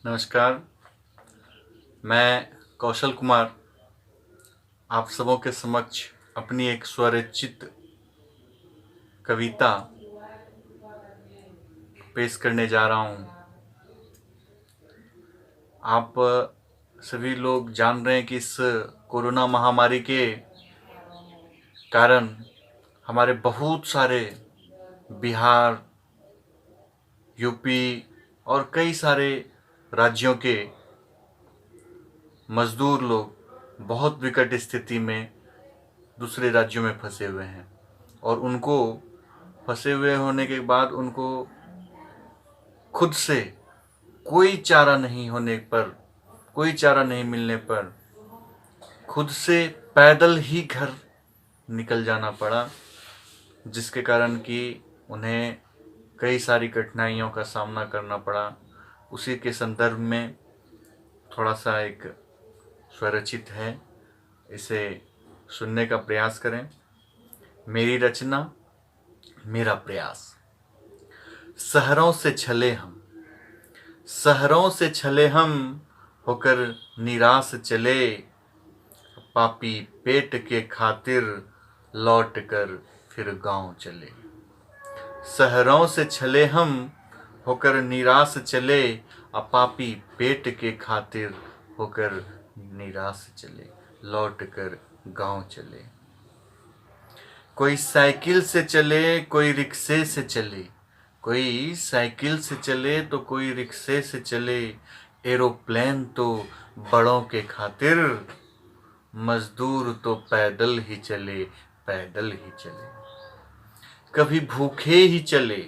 नमस्कार, मैं कौशल कुमार आप सबों के समक्ष अपनी एक स्वरचित कविता पेश करने जा रहा हूँ। आप सभी लोग जान रहे हैं कि इस कोरोना महामारी के कारण हमारे बहुत सारे बिहार, यूपी और कई सारे राज्यों के मजदूर लोग बहुत विकट स्थिति में दूसरे राज्यों में फंसे हुए हैं और उनको फंसे हुए होने के बाद उनको खुद से कोई चारा नहीं होने पर, कोई चारा नहीं मिलने पर खुद से पैदल ही घर निकल जाना पड़ा, जिसके कारण कि उन्हें कई सारी कठिनाइयों का सामना करना पड़ा। उसी के संदर्भ में थोड़ा सा एक स्वरचित है, इसे सुनने का प्रयास करें। मेरी रचना, मेरा प्रयास। शहरों से छले हम, शहरों से छले हम होकर निराश चले, पापी पेट के खातिर लौट कर फिर गांव चले। शहरों से छले हम होकर निराश चले, पापी पेट के खातिर होकर निराश चले, लौट कर गांव चले। कोई साइकिल से चले, कोई रिक्शे से चले, कोई साइकिल से चले तो कोई रिक्शे से चले, एरोप्लेन तो बड़ों के खातिर, मजदूर तो पैदल ही चले, पैदल ही चले। कभी भूखे ही चले,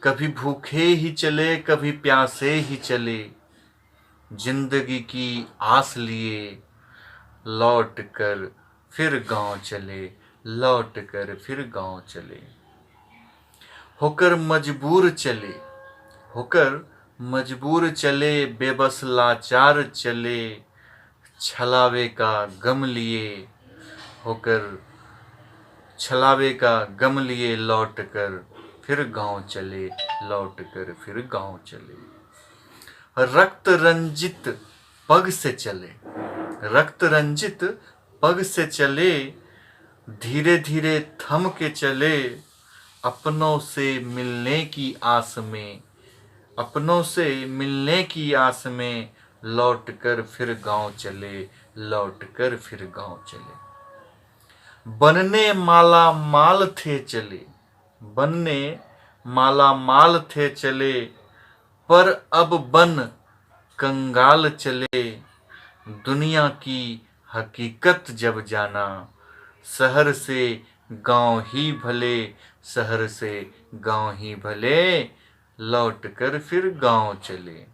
कभी भूखे ही चले, कभी प्यासे ही चले, जिंदगी की आस लिए लौट कर फिर गांव चले, लौट कर फिर गांव चले। होकर मजबूर चले, होकर मजबूर चले, बेबस लाचार चले, छलावे का गम लिए होकर, छलावे का गम लिए लौट कर फिर गांव चले, लौट कर फिर गांव चले। रक्त रंजित पग से चले, रक्त रंजित पग से चले, धीरे धीरे थम के चले, अपनों से मिलने की आस में, अपनों से मिलने की आस में, लौट कर फिर गांव चले, लौट कर फिर गांव चले। बनने माला माल थे चले, बनने माला माल थे चले, पर अब बन कंगाल चले, दुनिया की हकीकत जब जाना, शहर से गांव ही भले, शहर से गांव ही भले, लौट कर फिर गांव चले।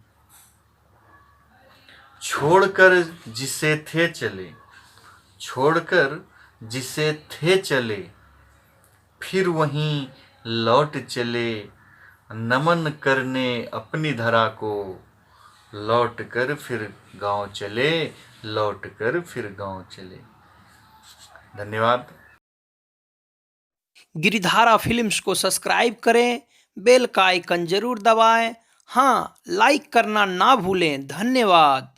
छोड़कर जिसे थे चले, छोड़कर जिसे थे चले, फिर वहीं लौट चले, नमन करने अपनी धरा को, लौट कर फिर गांव चले, लौट कर फिर गांव चले। धन्यवाद। गिरिधारा फिल्म्स को सब्सक्राइब करें, बेल का आइकन जरूर दबाएं। हाँ, लाइक करना ना भूलें। धन्यवाद।